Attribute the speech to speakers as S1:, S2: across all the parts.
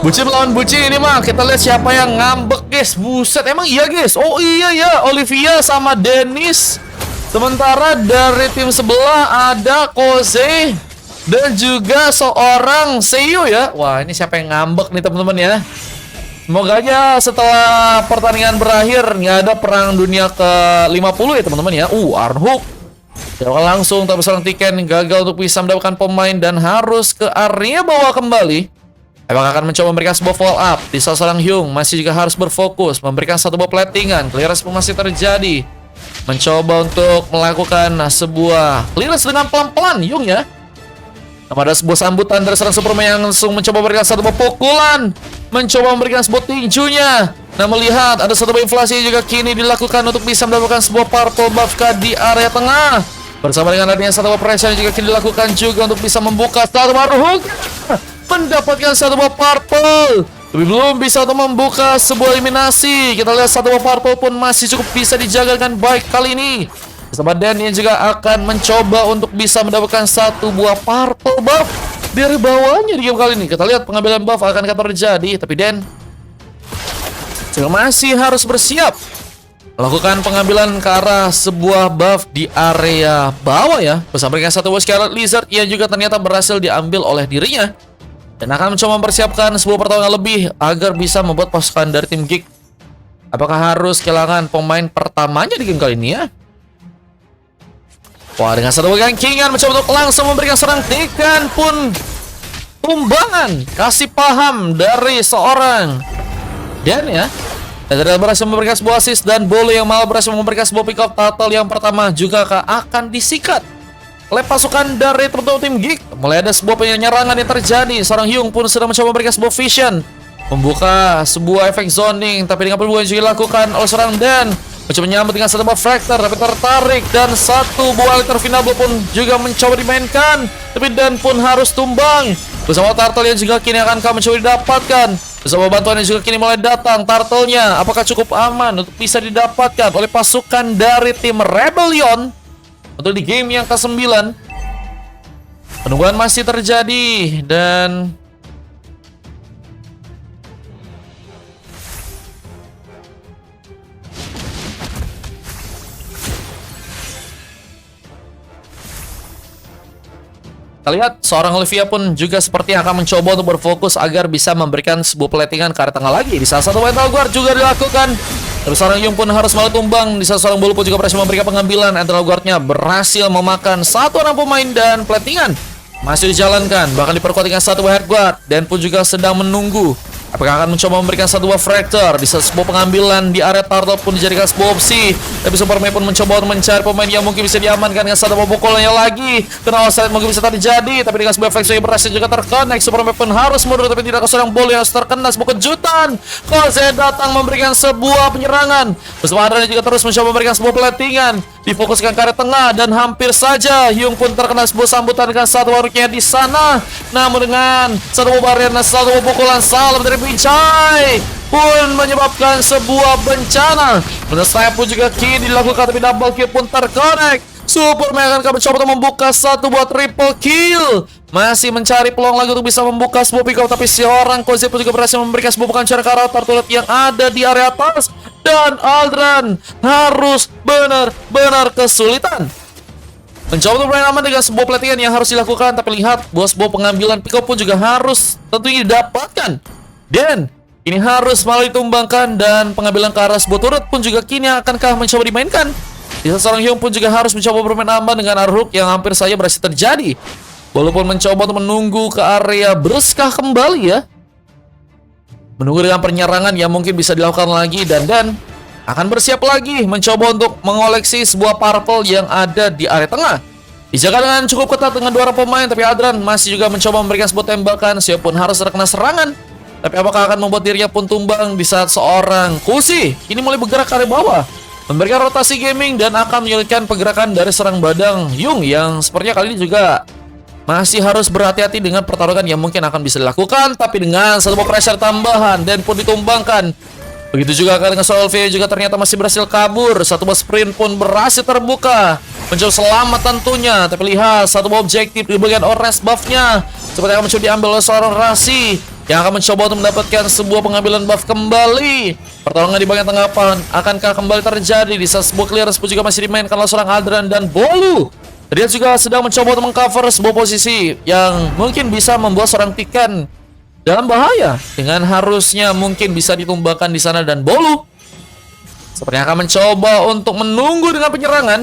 S1: Bucin melawan bucin ini mah. Kita lihat siapa yang ngambek, guys. Buset, emang iya, guys. Oh iya ya, Olivia sama Dennis. Sementara dari tim sebelah ada Koze dan juga seorang Seiyu ya. Wah, ini siapa yang ngambek nih teman-teman ya. Semoga aja setelah pertandingan berakhir nggak ada perang dunia ke-50 ya teman-teman ya. Arnhook langsung tapi seorang Tiken gagal untuk bisa mendapatkan pemain dan harus ke area bawah kembali. Apakah akan mencoba memberikan sebuah follow up? Di seorang Hyung masih juga harus berfokus memberikan satu buah platingan. Clearance pun masih terjadi. Mencoba untuk melakukan sebuah clearance dengan pelan-pelan Hyung ya. Ada sebuah sambutan dari seorang Superman yang langsung mencoba memberikan satu buah pukulan. Mencoba memberikan sebuah tinjunya. Nah, melihat ada satu buah inflasi juga kini dilakukan untuk bisa mendapatkan sebuah purple buff di area tengah. Bersama dengan adanya satu buah pressure juga kini dilakukan juga untuk bisa membuka satu buah hook. Mendapatkan satu buah purple. Tapi belum bisa untuk membuka sebuah eliminasi. Kita lihat satu buah purple pun masih cukup bisa dijaga dengan baik kali ini. Bersama Dan yang juga akan mencoba untuk bisa mendapatkan satu buah purple buff dari bawahnya di game kali ini. Kita lihat pengambilan buff akan terjadi. Tapi Dan juga masih harus bersiap melakukan pengambilan ke arah sebuah buff di area bawah ya. Bersama dengan satu buah Scarlet Lizard yang juga ternyata berhasil diambil oleh dirinya. Dan akan mencoba mempersiapkan sebuah pertarungan lebih agar bisa membuat pasukan dari tim Geek. Apakah harus kehilangan pemain pertamanya di game kali ini ya? Wah, dengan satu gankingan mencoba untuk langsung memberikan serang Tiken pun tumbangan. Kasih paham dari seorang Dan ya. Dan berhasil memberikan sebuah assist dan Bolo yang malah berhasil memberikan sebuah pick up turtle yang pertama juga akan disikat oleh pasukan dari tim Geek. Mulai ada sebuah penyerangan yang terjadi. Seorang Hyung pun sedang mencoba memberikan sebuah vision, membuka sebuah efek zoning, tapi dengan perbuatan juga dilakukan oleh seorang Dan. Mencoba menyambut dengan satu buah fractor, tapi tertarik dan satu buah alter final pun juga mencoba dimainkan, tapi Dan pun harus tumbang. Bersama turtle yang juga kini akan mencoba didapatkan. Bersama bantuan yang juga kini mulai datang. Turtle-nya apakah cukup aman untuk bisa didapatkan oleh pasukan dari tim Rebellion untuk di game yang ke-9. Penungguan masih terjadi dan kita lihat seorang Olivia pun juga seperti akan mencoba untuk berfokus agar bisa memberikan sebuah platingan ke arah tengah lagi. Di salah satu mental guard juga dilakukan. Terus seorang Hyung pun harus malah tumbang. Di saat seorang Bulu pun juga berhasil memberikan pengambilan. Antara guardnya berhasil memakan satu orang pemain dan platingan masih dijalankan. Bahkan diperkuat dengan satu head guard. Dan pun juga sedang menunggu apakah akan mencoba memberikan satu buah fractor. Di saat sebuah pengambilan di area turtle pun dijadikan sebuah opsi. Tapi Superman pun mencoba untuk mencari pemain yang mungkin bisa diamankan dengan satu buah pukulannya lagi. Kenal saat mungkin bisa terjadi. Tapi dengan sebuah efek yang berhasil juga terkonek. Superman pun harus mundur. Tapi tidak ke seorang Bolo yang harus terkena sebuah kejutan. Koze datang memberikan sebuah penyerangan. Bersama Adrian juga terus mencoba memberikan sebuah platingan. Difokuskan ke area tengah dan hampir saja Hyung pun terkena sebuah sambutan dengan satu warungnya di sana. Namun dengan satu buah barrier dan satu buah pukulan salam dari Pincai pun menyebabkan sebuah bencana. Dan saya pun juga kini dilakukan tapi double kill pun terkonek. Superman akan mencoba untuk membuka satu buah triple kill. Masih mencari peluang lagi untuk bisa membuka sebuah pick up, tapi seorang Koze pun juga berhasil memberikan sebuah bukan cara karakter turret yang ada di area atas. Dan Aldran harus benar-benar kesulitan mencoba untuk bermain aman dengan sebuah pelatihan yang harus dilakukan. Tapi lihat, sebuah pengambilan pick up pun juga harus tentunya didapatkan. Dan ini harus malah ditumbangkan. Dan pengambilan ke arah sebuah turret pun juga kini akankah mencoba dimainkan. Di saat seorang Hyung pun juga harus mencoba bermain aman dengan Arhook yang hampir saja berhasil terjadi. Walaupun mencoba untuk menunggu ke area berskah kembali ya. Menunggu dengan penyerangan yang mungkin bisa dilakukan lagi. Dan akan bersiap lagi mencoba untuk mengoleksi sebuah purple yang ada di area tengah. Dijaga dengan cukup ketat dengan dua orang pemain. Tapi Adran masih juga mencoba memberikan sebuah tembakan. Siapapun harus terkena serangan. Tapi apakah akan membuat dirinya pun tumbang di saat seorang Kusi ini mulai bergerak ke area bawah, memberikan rotasi gaming dan akan menyulitkan pergerakan dari serang badang Hyung yang sepertinya kali ini juga masih harus berhati-hati dengan pertarungan yang mungkin akan bisa dilakukan. Tapi dengan satu pressure tambahan dan pun ditumbangkan. Begitu juga dengan Solvia juga ternyata masih berhasil kabur. Satu buah sprint pun berhasil terbuka, mencoba selamat tentunya. Tapi lihat satu buah objektif di bagian orange buffnya seperti akan mencoba diambil oleh seorang Rasi. yang akan mencoba untuk mendapatkan sebuah pengambilan buff kembali. Pertarungan di bagian tengah akankah kembali terjadi di saat sebuah clearance pun juga masih dimainkan oleh seorang Adran dan Bolu. Dia juga sedang mencoba untuk mengcover sebuah posisi yang mungkin bisa membuat seorang Tikan dalam bahaya, dengan harusnya mungkin bisa ditumbangkan di sana, dan Bolu sepertinya akan mencoba untuk menunggu dengan penyerangan.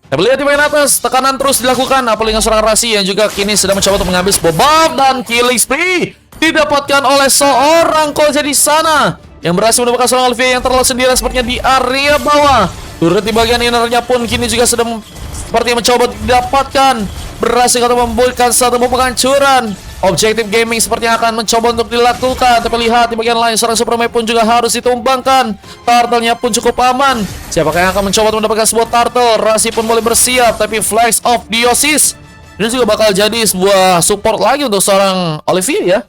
S1: Kita lihat di bagian atas, tekanan terus dilakukan apalagi dengan seorang Rasi yang juga kini sedang mencoba untuk mengambil sebuah buff, dan killing spree didapatkan oleh seorang Koze di sana yang berhasil mendapatkan seorang Olivia yang terlalu sendirian sepertinya di area bawah. Turut di bagian innernya pun kini juga sedang seperti mencoba didapatkan, berhasil untuk memberikan satu penghancuran. Objektif gaming sepertinya akan mencoba untuk dilakukan, tapi lihat di bagian lain seorang Superman pun juga harus ditumbangkan. Turtle-nya pun cukup aman. Siapakah yang akan mencoba untuk mendapatkan sebuah turtle? Rasi pun boleh bersiap, tapi Flash of Diosis ini juga bakal jadi sebuah support lagi untuk seorang Olivia ya,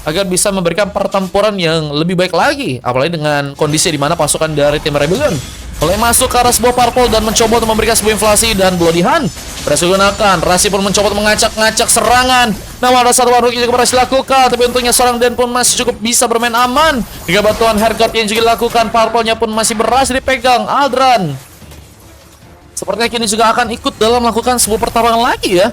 S1: agar bisa memberikan pertempuran yang lebih baik lagi, apalagi dengan kondisi di mana pasukan dari tim Rebellion mulai masuk ke arah sebuah purple dan mencoba untuk memberikan sebuah inflasi, dan Bloody Hand berhasil digunakan. Rasi pun mencoba untuk mengacak-ngacak serangan. Namun ada satu warung yang juga berhasil dilakukan, tapi untungnya seorang Den pun masih cukup bisa bermain aman. Hingga bantuan Hergot yang juga dilakukan, purple-nya pun masih berhasil dipegang. Aldran sepertinya kini juga akan ikut dalam melakukan sebuah pertarungan lagi ya.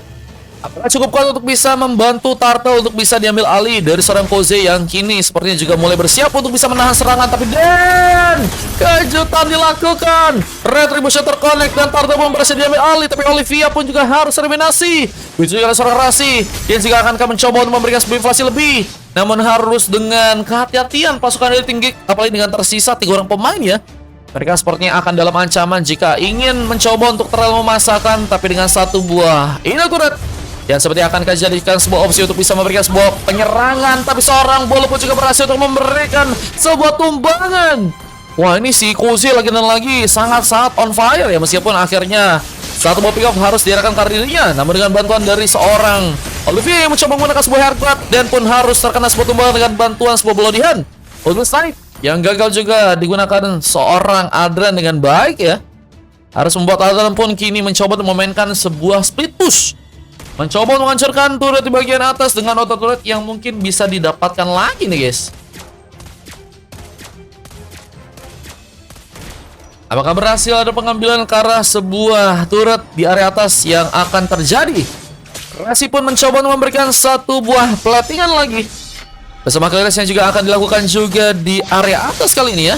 S1: Apakah cukup kuat untuk bisa membantu Turtle untuk bisa diambil alih dari seorang Koze yang kini sepertinya juga mulai bersiap untuk bisa menahan serangan, tapi Dan kejutan dilakukan. Retribution terconnect dan Turtle pun berhasil diambil alih, tapi Olivia pun juga harus eliminasi. Begitu juga seorang Rasi yang juga akan mencoba untuk memberikan sebuah inflasi lebih, namun harus dengan kehati-hatian pasukan dari tinggi, apalagi dengan tersisa 3 orang pemain ya. Mereka sepertinya akan dalam ancaman jika ingin mencoba untuk terlalu memasakkan, tapi dengan satu buah inakurat yang seperti akan dijadikan sebuah opsi untuk bisa memberikan sebuah penyerangan, tapi seorang Bolu pun juga berhasil untuk memberikan sebuah tumbangan. Wah, ini si Koze lagi dan lagi sangat-sangat on fire ya, meskipun akhirnya satu buah pick up harus diarahkan ke dirinya, namun dengan bantuan dari seorang Olivia yang mencoba menggunakan sebuah haircut, dan pun harus terkena sebuah tumbangan dengan bantuan sebuah Bloody Hand. Ultimate Snipe yang gagal juga digunakan seorang Adran dengan baik ya, harus membuat Adran pun kini mencoba untuk memainkan sebuah split push, mencoba menghancurkan turret di bagian atas dengan auto turret yang mungkin bisa didapatkan lagi nih guys. Apakah berhasil ada pengambilan ke arah sebuah turret di area atas yang akan terjadi? Rasi pun mencoba memberikan satu buah platingan lagi bersama clearance yang juga akan dilakukan juga di area atas kali ini ya.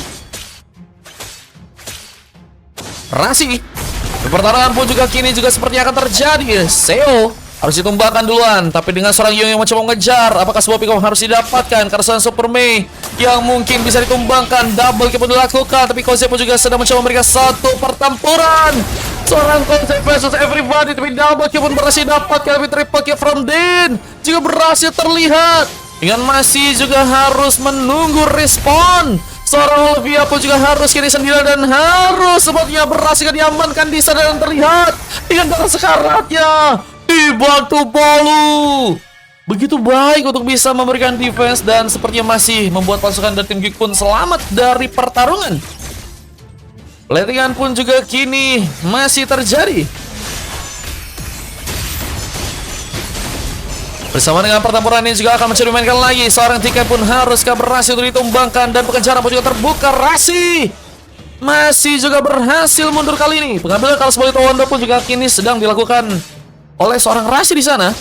S1: Rasi, pertarungan pun juga kini juga sepertinya akan terjadi. Seo harus ditumbangkan duluan, tapi dengan seorang Yung yang mencoba mengejar, apakah sebuah pick up harus didapatkan? Karena seorang Super Mei yang mungkin bisa ditumbangkan, double kill pun dilakukan, tapi Koze pun juga sedang mencoba memberikan satu pertempuran. Seorang Koze versus everybody, tapi double kill pun berhasil didapatkan, tapi triple kill from Den juga berhasil terlihat, dengan masih juga harus menunggu respon. Seorang Olivia pun juga harus kini sendirian dan harus sepertinya berhasil diamankan di sana, dan terlihat dengan darah sekaratnya dibantu Bolu begitu baik untuk bisa memberikan defense, dan sepertinya masih membuat pasukan dari tim Geek pun selamat dari pertarungan. Platingan pun juga kini masih terjadi. Bersama dengan pertempuran ini juga akan mencoba dimainkan lagi. Seorang Tikan pun haruskah berhasil untuk ditumbangkan, dan pengejaran pun juga terbuka. Rasi masih juga berhasil mundur kali ini. Pengambilan kalau sebagai Tawanda pun juga kini sedang dilakukan oleh seorang Rasi di sana,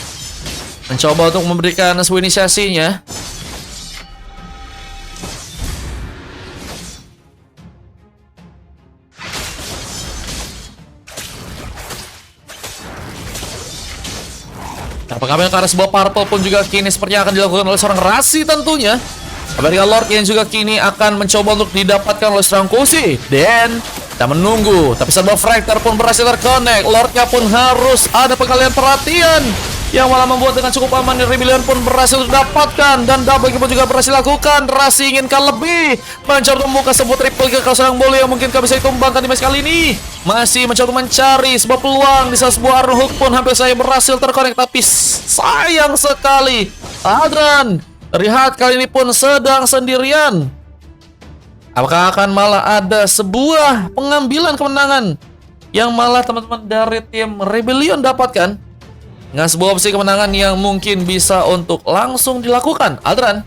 S1: mencoba untuk memberikan sebuah inisiasinya. Pengambilan ke arah sebuah purple pun juga kini sepertinya akan dilakukan oleh seorang Rasi tentunya. Apalagi Lord yang juga kini akan mencoba untuk didapatkan oleh seorang Koze. Dan kita menunggu, tapi sebuah Fractor pun berhasil terconnect. Lordnya pun harus ada pengalian perhatian, yang malah membuat dengan cukup aman Rebellion pun berhasil didapatkan, dan double kill pun juga berhasil lakukan. Rasi inginkan lebih, mencoba membuka sebuah triple kill kalau seorang Bolu yang mungkin bisa ditumbangkan di match kali ini. Masih mencoba mencari sebuah peluang di saat sebuah arrow hook pun hampir saja berhasil terconnect, tapi sayang sekali Adran terlihat kali ini pun sedang sendirian. Apakah akan malah ada sebuah pengambilan kemenangan yang malah teman-teman dari tim Rebellion dapatkan? dengan sebuah opsi kemenangan yang mungkin bisa untuk langsung dilakukan. Adran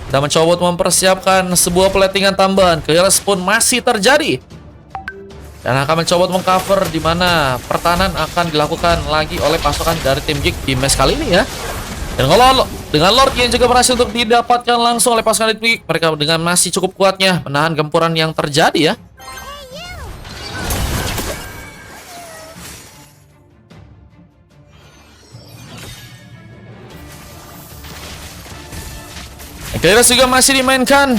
S1: dan mencoba untuk mempersiapkan sebuah platingan tambahan. Clearance pun masih terjadi dan akan mencoba untuk mengcover di mana pertahanan akan dilakukan lagi oleh pasukan dari tim Geek di match kali ini ya. Dan kalau dengan Lord yang juga berhasil untuk didapatkan langsung oleh pasukan dari tim Geek, mereka dengan masih cukup kuatnya menahan gempuran yang terjadi ya. Clearance juga masih dimainkan.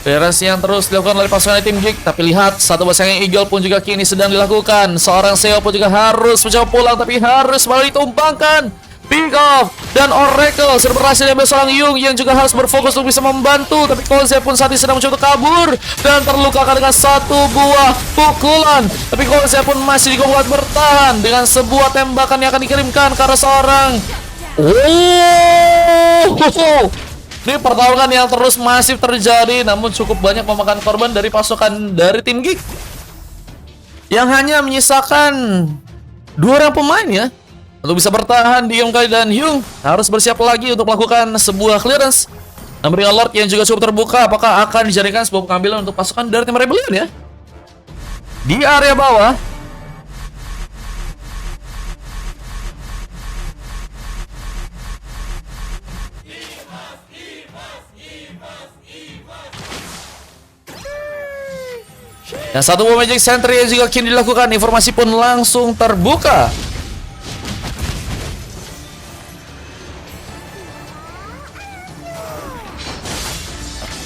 S1: Clearance yang terus dilakukan oleh pasukan tim Geek. Tapi lihat, satu basang Eagle pun juga kini sedang dilakukan. Seorang Seo pun juga harus mencoba pulang, tapi harus malah ditumbangkan. Pick off dan Oracle sudah berhasil diambil seorang Yung yang juga harus berfokus untuk bisa membantu. Tapi Konze pun saat ini sedang mencoba kabur dan terluka dengan satu buah pukulan. Tapi Konze pun masih dikuat bertahan dengan sebuah tembakan yang akan dikirimkan ke arah seorang. Ini pertarungan yang terus masif terjadi, namun cukup banyak memakan korban dari pasukan dari tim Geek yang hanya menyisakan 2 orang pemain ya untuk bisa bertahan di Yongkai, dan Hyung harus bersiap lagi untuk melakukan sebuah clearance. Memberikan Lord yang juga cukup terbuka, apakah akan dijadikan sebuah pengambilan untuk pasukan dari tim Rebellion ya di area bawah. Dan satu buah Magic Center yang juga kini dilakukan. Informasi pun langsung terbuka.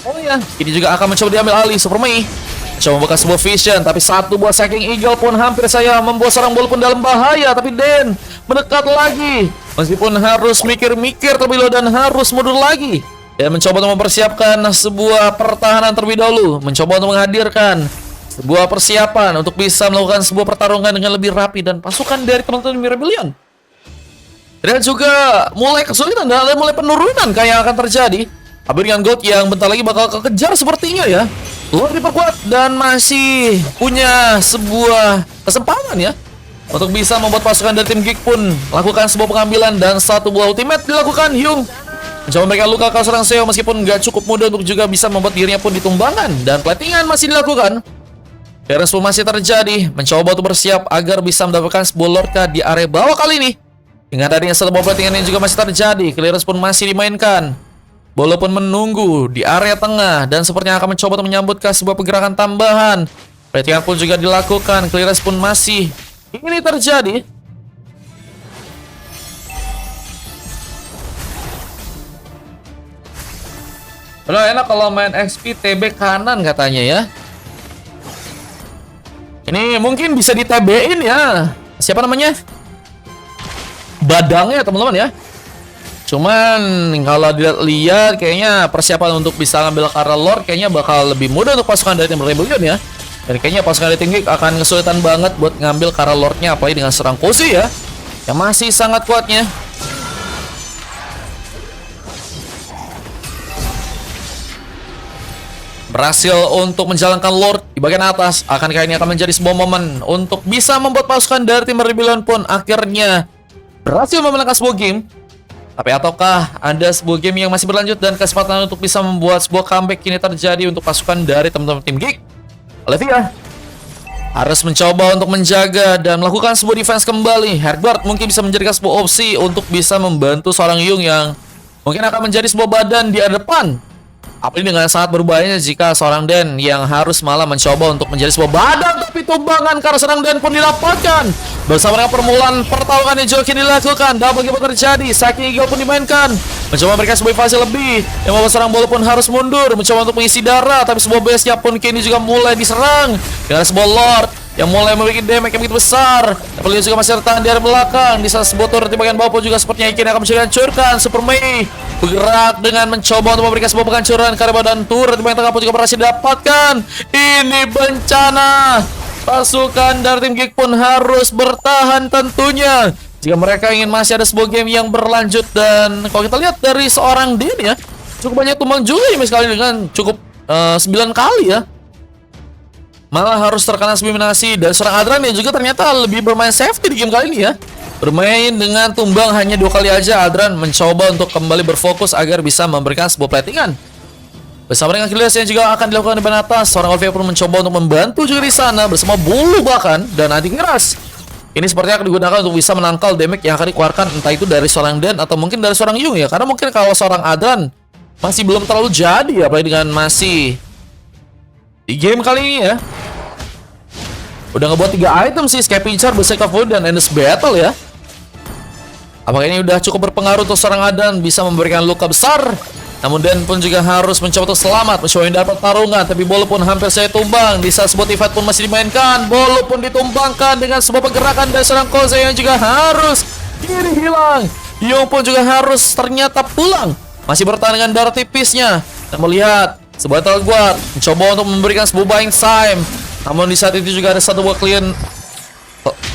S1: Oh ya, ini juga akan mencoba diambil alih Super Mei. Coba membuka sebuah vision, tapi satu buah Sacking Eagle pun hampir saya membuat seorang ball pun dalam bahaya. Tapi Den mendekat lagi, meskipun harus mikir-mikir terlebih dahulu dan harus mundur lagi. Dan mencoba untuk mempersiapkan sebuah pertahanan terlebih dahulu. Mencoba untuk menghadirkan sebuah persiapan untuk bisa melakukan sebuah pertarungan dengan lebih rapi, dan pasukan dari teman-teman Rebellion dan juga mulai kesulitan dan mulai penurunan kayak akan terjadi. Tapi dengan Gold yang bentar lagi bakal kekejar sepertinya ya. Luar diperkuat dan masih punya sebuah kesempatan ya untuk bisa membuat pasukan dari tim Geek pun lakukan sebuah pengambilan, dan satu buah ultimate dilakukan. Hyung mencoba memberikan luka ke seorang Seo meskipun nggak cukup mudah untuk juga bisa membuat dirinya pun ditumbangkan, dan platingan masih dilakukan. Clearance pun masih terjadi, mencoba untuk bersiap agar bisa mendapatkan sebuah Lordka di area bawah kali ini. Dengan adanya satu buah platingan yang juga masih terjadi, clearance pun masih dimainkan. Bola pun menunggu di area tengah, dan sepertinya akan mencoba untuk menyambutkan sebuah pergerakan tambahan. Platingan pun juga dilakukan, clearance pun masih ini terjadi. Udah enak kalau main XP TB kanan katanya ya. Ini mungkin bisa di TB-in ya. Siapa namanya? Badangnya teman-teman ya. Cuman kalau dilihat kayaknya persiapan untuk bisa ngambil Kara Lord kayaknya bakal lebih mudah untuk pasukan dari tim Rebellion ya. Dan kayaknya pasukan dari tim Geek akan kesulitan banget buat ngambil Kara Lordnya, apalagi dengan serang Kozi ya, yang masih sangat kuatnya. Berhasil untuk menjalankan Lord di bagian atas. Akankah ini akan menjadi sebuah momen untuk bisa membuat pasukan dari tim Rebellion pun akhirnya berhasil memenangkan sebuah game? Tapi ataukah ada sebuah game yang masih berlanjut dan kesempatan untuk bisa membuat sebuah comeback kini terjadi untuk pasukan dari teman-teman tim Geek? Olivia harus mencoba untuk menjaga dan melakukan sebuah defense kembali. Herbert mungkin bisa menjadikan sebuah opsi untuk bisa membantu seorang Yung yang mungkin akan menjadi sebuah badan di depan. Apalagi dengan sangat berbahayanya jika seorang Den yang harus malah mencoba untuk menjadi sebuah badan, tapi tumbangan karena seorang Den pun didapatkan. Bersama dengan permulaan pertarungan yang juga kini dilakukan. Dan bagaimana terjadi, Sacking Eagle pun dimainkan, mencoba memberikan sebuah invasi lebih, yang membuat seorang bola pun harus mundur, mencoba untuk mengisi darah. Tapi sebuah base-nya pun kini juga mulai diserang dengan sebuah Lord yang mulai memiliki damage yang begitu besar. Tapi dia juga masih tertahan di area belakang. Di saat sebuah turret di bagian bawah pun juga sepertinya kini akan bisa dihancurkan. Super Mei bergerak dengan mencoba untuk memberikan sebuah penghancuran karena badan turret di bagian tengah pun juga berhasil didapatkan. Ini bencana. Pasukan dari tim Geek pun harus bertahan tentunya jika mereka ingin masih ada sebuah game yang berlanjut. Dan kalau kita lihat dari seorang Den ya, cukup banyak tumbang juga ya sekali dengan cukup 9 kali ya. Malah harus terkena eliminasi. Dan seorang Adran yang juga ternyata lebih bermain safety di game kali ini ya. Bermain dengan tumbang hanya 2 kali aja, Adran mencoba untuk kembali berfokus agar bisa memberikan sebuah platingan. Bersama dengan kills yang juga akan dilakukan di bagian atas, seorang Olivia pun mencoba untuk membantu juga di sana bersama bulu bahkan dan anti keras. Ini sepertinya akan digunakan untuk bisa menangkal damage yang akan dikeluarkan entah itu dari seorang Dan atau mungkin dari seorang Yung ya. Karena mungkin kalau seorang Adran masih belum terlalu jadi apalagi dengan masih di game kali ini ya. Udah ngebuat 3 item sih, Escaping Charge, Berserker Void, dan Endless Battle ya. Apakah ini udah cukup berpengaruh untuk seorang Adran bisa memberikan luka besar? Namun Dan pun juga harus mencoba untuk selamat, mencoba mendapat pertarungan. Tapi bola pun hampir saya tumbang. Di saat sebuah fight pun masih dimainkan, bola pun ditumbangkan dengan sebuah pergerakan dari seorang Koze yang juga harus kiri hilang. Yung pun juga harus ternyata pulang. Masih bertahan dengan darah tipisnya. Dan melihat sebuah Guard mencoba untuk memberikan sebuah buying time. Namun di saat itu juga ada satu buah klien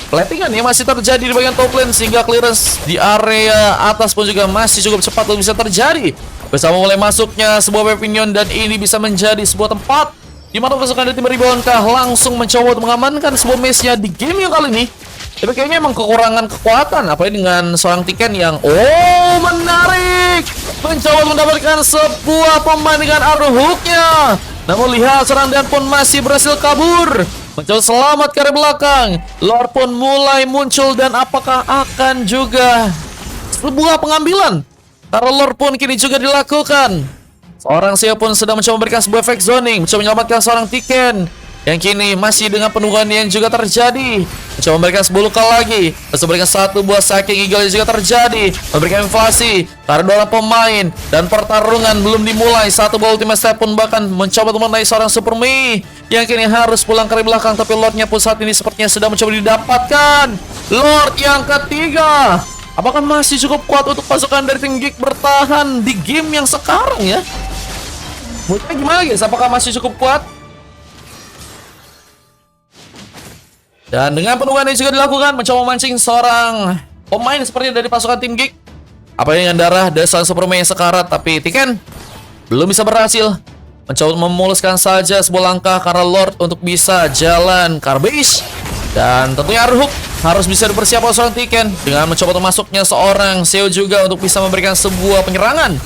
S1: platingan yang masih terjadi di bagian top lane, sehingga clearance di area atas pun juga masih cukup cepat untuk bisa terjadi. Bersama mulai masuknya sebuah weapon dan ini bisa menjadi sebuah tempat di mana pasukan dari tim Ribonkah langsung mencoba untuk mengamankan sebuah match-nya di game yang kali ini. Tapi kayaknya emang kekurangan kekuatan, apalagi dengan seorang Tiken yang menarik, mencoba mendapatkan sebuah pemain dengan arrow hook-nya. Namun lihat seorang Dan pun masih berhasil kabur, mencoba selamat ke arah belakang. Lord pun mulai muncul dan apakah akan juga sebuah pengambilan? Karena Lord pun kini juga dilakukan. Seorang Seo pun sedang mencoba memberikan sebuah efek zoning, mencoba menyelamatkan seorang Tiken yang kini masih dengan penuhan yang juga terjadi. Mencoba memberikan sebuah luka lagi, mencoba memberikan satu buah Saking Eagle yang juga terjadi, memberikan inflasi karena 2 orang pemain dan pertarungan belum dimulai. Satu buah ultimate step pun bahkan mencoba untuk menaik seorang Super Mei yang kini harus pulang ke belakang. Tapi Lordnya pun saat ini sepertinya sedang mencoba didapatkan. Lord yang ketiga, apakah masih cukup kuat untuk pasukan dari tim Geek bertahan di game yang sekarang ya? Menurutnya gimana guys? Apakah masih cukup kuat? Dan dengan penuhan yang juga dilakukan, mencoba memancing seorang pemain seperti dari pasukan tim Geek. Apa dengan darah dari seorang Superman yang sekarat, tapi Tiken belum bisa berhasil. Mencoba memuluskan saja sebuah langkah karena Lord untuk bisa jalan Carbase. Dan tentunya Arhook harus bisa dipersiapkan seorang Tiken dengan mencoba untuk masuknya seorang Seo juga untuk bisa memberikan sebuah penyerangan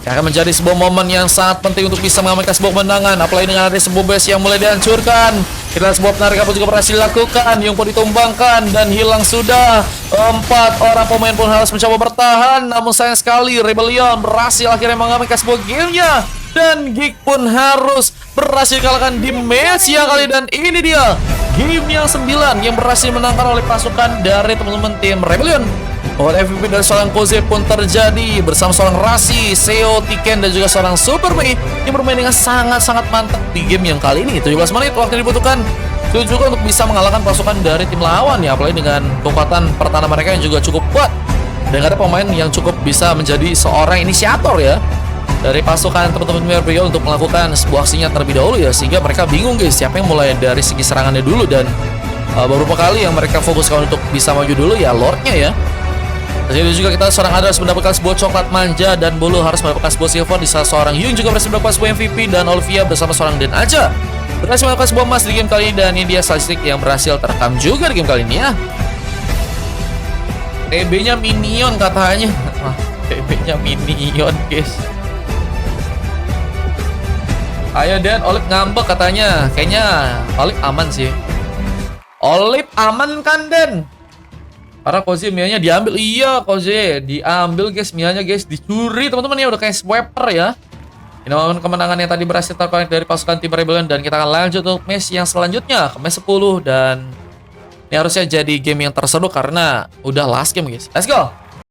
S1: yang akan menjadi sebuah momen yang sangat penting untuk bisa mengamankan sebuah kemenangan. Apalagi dengan ada sebuah base yang mulai dihancurkan. Kita sebuah penarikan pun juga berhasil dilakukan. Yung pun ditumbangkan dan hilang sudah. 4 orang pemain pun harus mencoba bertahan. Namun sayang sekali Rebellion berhasil akhirnya mengamankan sebuah gamenya. Dan Geek pun harus berhasil kalahkan di match yang kali. Dan ini dia game yang 9 yang berhasil menangkan oleh pasukan dari teman-teman tim Rebellion. MVP dari seorang Koze pun terjadi bersama seorang Rasi, Seo, Tiken, dan juga seorang Super Mei yang bermain dengan sangat-sangat mantap di game yang kali ini. 17 menit waktu yang dibutuhkan juga untuk bisa mengalahkan pasukan dari tim lawan ya, apalagi dengan kekuatan pertahanan mereka yang juga cukup kuat. Dan ada pemain yang cukup bisa menjadi seorang inisiator ya dari pasukan teman-teman Rebellion untuk melakukan sebuah aksinya terlebih dahulu ya, sehingga mereka bingung guys siapa yang mulai dari segi serangannya dulu. Dan beberapa kali yang mereka fokuskan untuk bisa maju dulu ya Lordnya ya. Jadi juga kita seorang Ada harus mendapatkan sebuah coklat manja dan Bulu harus mendapatkan sebuah silver, di saat seorang Yung juga berhasil mendapatkan sebuah MVP dan Olivia bersama seorang Den aja berhasil mendapatkan sebuah emas di game kali ini. Dan ini dia statistik yang berhasil terekam juga di game kali ini ya. TB-nya minion katanya. TB-nya minion guys. Ayo Den, Olive ngambek katanya. Kayaknya Olive aman sih. Olive aman kan Den? Karena Koze Mia-nya diambil. Iya Koze diambil guys, Mia-nya guys dicuri teman-teman ya, udah kayak swiper ya. Ini momen kemenangan yang tadi berhasil terkonek dari pasukan tim Rebellion. Dan kita akan lanjut untuk match yang selanjutnya ke match 10. Dan ini harusnya jadi game yang terseru karena udah last game guys. Let's go.